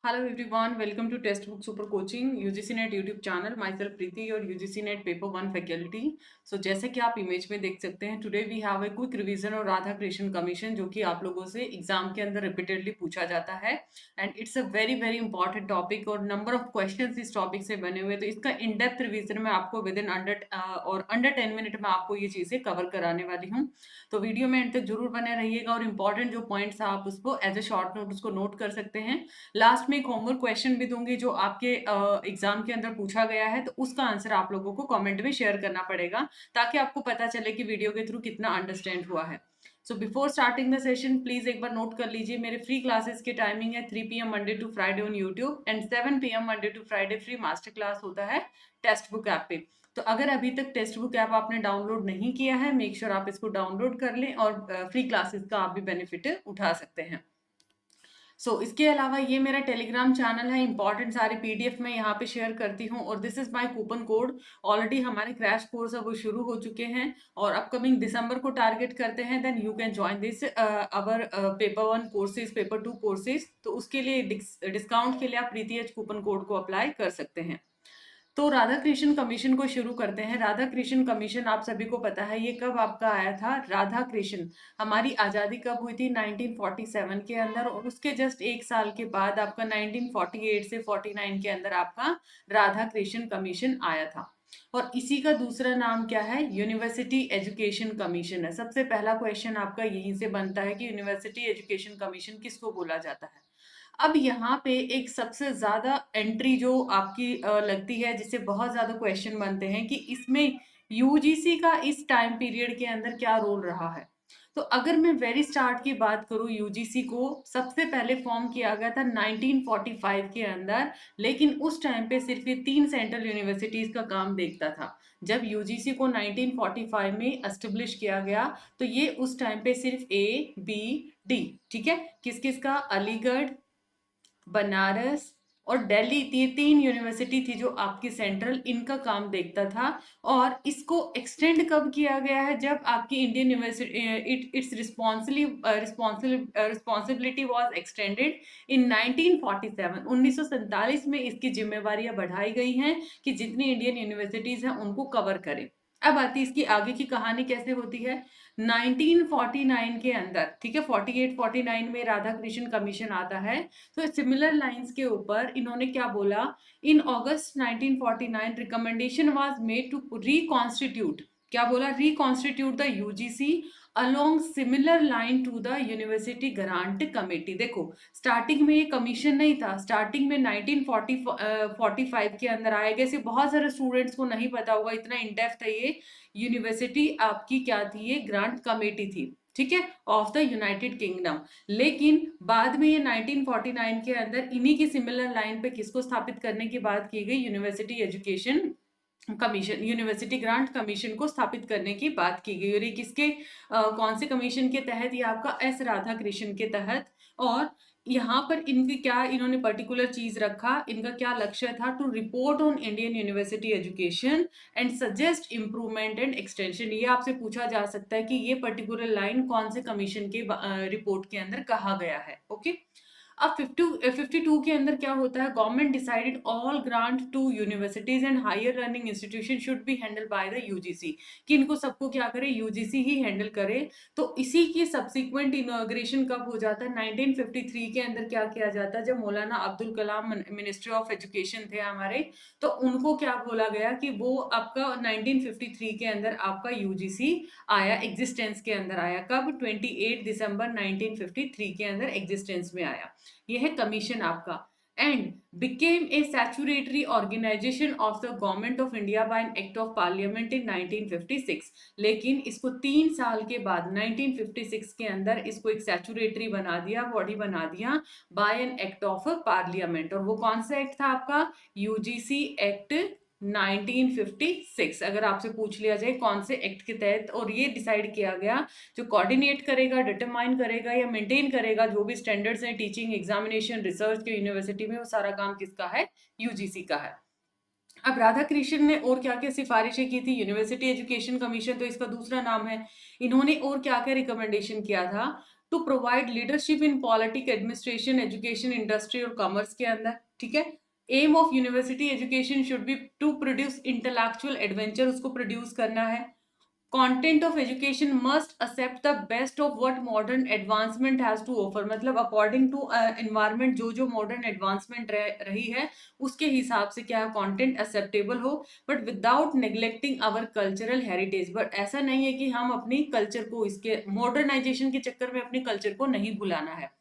Hello everyone, welcome to Textbook Super Coaching UGC Net YouTube channel. Myself Preeti और UGC Net Paper 1 faculty. So जैसे कि आप image में देख सकते हैं, today we have a quick revision और राधा कृष्ण कमीशन जो कि आप लोगों से एग्जाम के अंदर रिपीटेडली पूछा जाता है and it's a very very important topic और नंबर ऑफ क्वेश्चंस इस टॉपिक से बने हुए, तो इसका इन डेप्थ रिवीजन में आपको विद इन अंडर 10 मिनट में आपको ये चीज़ें कवर कराने वाली हूँ। तो वीडियो में एंड तक जरूर बने रहिएगा और इंपॉर्टेंट जो पॉइंट्स हैं आप उसको एज ए शॉर्ट नोट उसको नोट कर सकते हैं। लास्ट में एक होमवर्क क्वेश्चन भी दूंगी जो आपके एग्जाम के अंदर पूछा गया है, तो उसका आंसर आप लोगों को कमेंट में शेयर करना पड़ेगा ताकि आपको पता चले कि वीडियो के थ्रू कितना अंडरस्टैंड हुआ है। So before starting the session please एक बार नोट कर लीजिए, मेरे फ्री क्लासेस के टाइमिंग है 3 PM Monday to Friday on YouTube and 7 PM Monday to Friday free master class होता है टेक्स्ट बुक ऐप पे। तो अगर अभी तक टेक्स्ट बुक ऐप आपने डाउनलोड नहीं किया है, मेक श्योर आप इसको डाउनलोड कर लें और फ्री क्लासेस का आप भी बेनिफिट उठा सकते हैं। इसके अलावा ये मेरा टेलीग्राम चैनल है, इंपॉर्टेंट सारे पीडीएफ मैं यहाँ पे शेयर करती हूँ और this is my coupon code. Already हमारे क्रैश कोर्स है वो शुरू हो चुके हैं और अपकमिंग दिसंबर को टारगेट करते हैं, then you can join this our paper 1 courses, paper 2 courses. तो उसके लिए डिस्काउंट के लिए आप प्रीति एच कूपन कोड को अप्लाई कर सकते हैं। तो राधा कृष्ण कमीशन को शुरू करते हैं। राधा कृष्ण कमीशन आप सभी को पता है ये कब आपका आया था। राधा कृष्ण, हमारी आज़ादी कब हुई थी 1947 के अंदर, और उसके जस्ट एक साल के बाद आपका 1948 से 49 के अंदर आपका राधा कृष्ण कमीशन आया था। और इसी का दूसरा नाम क्या है, यूनिवर्सिटी एजुकेशन कमीशन है। सबसे पहला क्वेश्चन आपका यहीं से बनता है कि यूनिवर्सिटी एजुकेशन कमीशन किसको बोला जाता है। अब यहाँ पे एक सबसे ज्यादा एंट्री जो आपकी लगती है, जिससे बहुत ज्यादा क्वेश्चन बनते हैं कि इसमें यूजीसी का इस टाइम पीरियड के अंदर क्या रोल रहा है। तो अगर मैं वेरी स्टार्ट की बात करूं, यूजीसी को सबसे पहले फॉर्म किया गया था 1945 के अंदर, लेकिन उस टाइम पे सिर्फ ये 3 सेंट्रल यूनिवर्सिटीज का काम देखता था। जब यूजीसी को 1945 में एस्टेब्लिश किया गया तो ये उस टाइम पे सिर्फ A, B, D, ठीक है, किस किस का, अलीगढ़, बनारस और दिल्ली, ये 3 यूनिवर्सिटी थी जो आपकी सेंट्रल इनका काम देखता था। और इसको एक्सटेंड कब किया गया है, जब आपकी Indian university it's responsibility was extended इन 1947, 1947 में इसकी जिम्मेवारियां बढ़ाई गई हैं कि जितनी इंडियन यूनिवर्सिटीज हैं उनको कवर करे। अब आती है इसकी आगे की कहानी कैसे होती है। 1949 के अंदर, ठीक है, 48-49 में राधा कृष्ण कमीशन आता है। तो सिमिलर लाइंस के ऊपर इन्होंने क्या बोला, in August 1949 recommendation was made to reconstitute, क्या बोला, reconstitute the UGC along similar line to the university grant committee. देखो, स्टार्टिंग में ये कमीशन नहीं था, स्टार्टिंग में 1945 के अंदर आया गया। बहुत सारे स्टूडेंट्स को नहीं पता होगा, इतना इन डेप्थ है ये। यूनिवर्सिटी आपकी क्या थी, ये ग्रांट कमेटी थी, ठीक है, ऑफ द यूनाइटेड किंगडम। लेकिन बाद में ये 1949 के अंदर इन्हीं की सिमिलर लाइन पे किसको स्थापित करने की बात की गई, university education commission, university grant commission को स्थापित करने की बात की गई। और ये किसके कौन से कमीशन के तहत, ये आपका एस राधा कृष्ण के तहत। और यहाँ पर इनके क्या, इन्होंने पर्टिकुलर चीज रखा, इनका क्या लक्ष्य था, to report on Indian university education and suggest improvement and extension. ये आपसे पूछा जा सकता है कि ये पर्टिकुलर लाइन कौन से कमीशन के रिपोर्ट के अंदर कहा गया है। ओके, अब 52 के अंदर क्या होता है, government decided all grant to universities and higher learning institution should be handle by the UGC, कि इनको सबको क्या करे, यूजीसी ही हैंडल करे। तो इसी की सब्सिक्वेंट इनॉग्रेशन कब हो जाता है, 1953 के अंदर क्या किया जाता है, जब मौलाना Abdul Kalam ministry of education थे हमारे, तो उनको क्या बोला गया कि वो आपका 1953 के अंदर आपका यूजीसी आया, एग्जिस्टेंस के अंदर आया। कब, 28 दिसंबर 1953 के अंदर एग्जिस्टेंस में आया। यह है कमीशन आपका। And became a statutory organisation of the government of India by an act of parliament in 1956। लेकिन इसको 3 साल के बाद 1956 के अंदर इसको एक स्टैट्यूटरी बना दिया, बॉडी बना दिया by an act of parliament. और वो कौन सा एक्ट था आपका, यूजीसी एक्ट 1956। अगर आपसे पूछ लिया जाए कौन से एक्ट के तहत, और ये डिसाइड किया गया जो कोऑर्डिनेट करेगा, डिटरमाइन करेगा या मेंटेन करेगा जो भी स्टैंडर्ड्स हैं टीचिंग, एग्जामिनेशन, रिसर्च के यूनिवर्सिटी में, वो सारा काम किसका है, यूजीसी का है। अब राधा कृष्ण ने और क्या क्या सिफारिशें की थी, यूनिवर्सिटी एजुकेशन कमीशन तो इसका दूसरा नाम है। इन्होंने और क्या क्या रिकमेंडेशन किया था, to provide leadership in politic, administration, education, industry और कॉमर्स के अंदर, ठीक है। Aim of university education should be to produce intellectual adventure, उसको प्रोड्यूस करना है। Content of education must accept the best of what modern advancement has to offer, मतलब according to environment जो जो मॉडर्न एडवांसमेंट रही है उसके हिसाब से क्या कंटेंट एक्सेप्टेबल हो, but without neglecting our cultural heritage. But ऐसा नहीं है कि हम अपनी कल्चर को, इसके मॉडर्नाइजेशन के चक्कर में अपनी कल्चर को नहीं भुलाना है।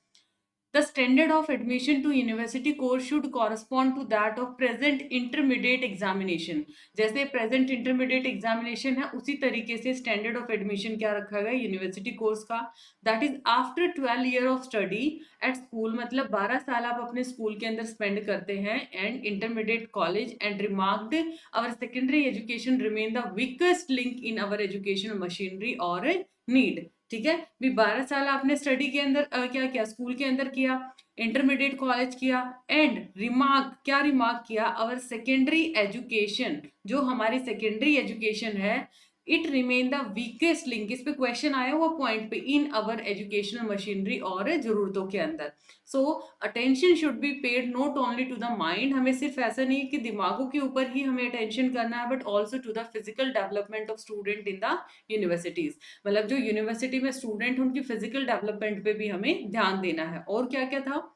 The standard of admission to university course should correspond to that of present intermediate examination। जैसे present intermediate examination है उसी तरीके से standard of admission क्या रखा गया यूनिवर्सिटी कोर्स का, that is after 12 year of study at school, मतलब 12 साल आप अपने स्कूल के अंदर स्पेंड करते हैं, and intermediate college, and remarked our secondary education remain the weakest link in our educational machinery or need। ठीक है, भी 12 साल आपने स्टडी के अंदर क्या किया, स्कूल के अंदर किया, इंटरमीडिएट कॉलेज किया, एंड रिमार्क, क्या रिमार्क किया, अवर सेकेंडरी एजुकेशन, जो हमारी सेकेंडरी एजुकेशन है, it remain the weakest link, इस पे क्वेश्चन आया हुआ पॉइंट पे, इन अवर एजुकेशनल मशीनरी और जरूरतों के अंदर। So attention should be paid not only to the mind, हमें सिर्फ ऐसा नहीं है कि दिमागों के ऊपर ही हमें अटेंशन करना है, but also to the physical development of student in the universities, मतलब जो यूनिवर्सिटी में स्टूडेंट उनकी फिजिकल डेवलपमेंट पे भी हमें ध्यान देना है। और क्या क्या था,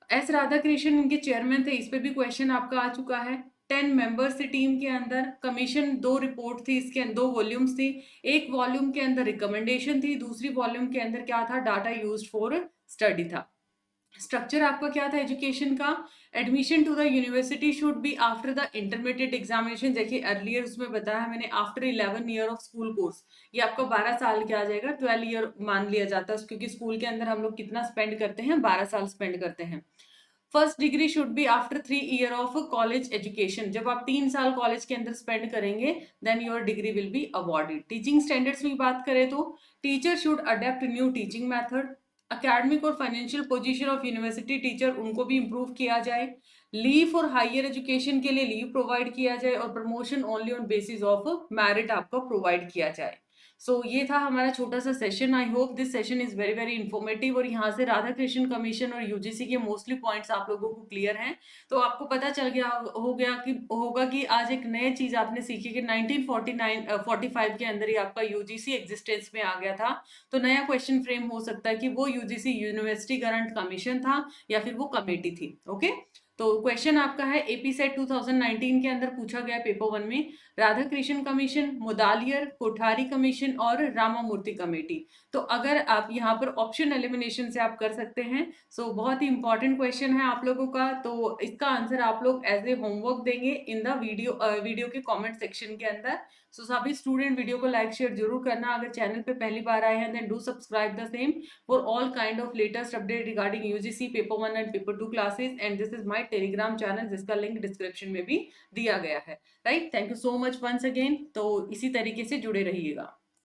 एस राधाकृष्णन इनके चेयरमैन थे, इस पे भी क्वेश्चन आपका आ चुका है। 10 मेंबर्स थे टीम के अंदर, कमीशन 2 रिपोर्ट थी, इसके 2 वॉल्यूम्स थी, एक वॉल्यूम के अंदर रिकमेंडेशन थी, दूसरी वॉल्यूम के अंदर क्या था, डाटा यूज्ड फॉर स्टडी था। स्ट्रक्चर आपका क्या था एजुकेशन का, admission to the university should be after the intermediate examination, देखिए अर्लियर उसमें बताया मैंने, after 11 year of school course, ये आपका 12 साल के आ जाएगा, 12 ईयर मान लिया जाता है क्योंकि स्कूल के अंदर हम लोग कितना स्पेंड करते हैं, 12 साल स्पेंड करते हैं। First degree should be after 3 year of college education, जब आप 3 साल कॉलेज के अंदर स्पेंड करेंगे then your degree will be awarded. Teaching standards में बात करें तो teacher should adept new teaching method, academic और financial position of university teacher उनको भी इंप्रूव किया जाए, लीव फॉर हायर एजुकेशन के लिए लीव प्रोवाइड किया जाए, और promotion only on basis of merit आपको प्रोवाइड किया जाए। सो ये था हमारा छोटा सा session, I hope this session is very very informative, और यहाँ से राधा कृष्ण कमीशन और यूजीसी के मोस्टली पॉइंट्स आप लोगों को क्लियर हैं, तो आपको पता चल गया होगा कि आज एक नई चीज आपने सीखी कि 1945 के अंदर ही आपका यूजीसी एग्जिस्टेंस में आ गया था। तो नया क्वेश्चन फ्रेम हो सकता है कि वो यूजीसी यूनिवर्सिटी गारंट कमीशन था या फिर वो कमेटी थी। ओके, तो क्वेश्चन आपका है एपी सेट 2019 के अंदर पूछा गया पेपर 1 में, राधा कृष्ण कमीशन, मुदालियर, कोठारी कमीशन और रामामूर्ति कमेटी। तो अगर आप यहाँ पर ऑप्शन एलिमिनेशन से आप कर सकते हैं, सो बहुत ही इंपॉर्टेंट क्वेश्चन है आप लोगों का, तो इसका आंसर आप लोग एज ए होमवर्क देंगे इन द वीडियो के कमेंट सेक्शन के अंदर। सो सभी स्टूडेंट वीडियो को लाइक शेयर जरूर करना, अगर चैनल पे पहली बार आए हैं then do subscribe the same for all kind of latest update regarding UGC paper 1 and paper 2 classes, and this is my Telegram channel जिसका लिंक डिस्क्रिप्शन में भी दिया गया है। Right, thank you so much once again, तो इसी तरीके से जुड़े रहिएगा।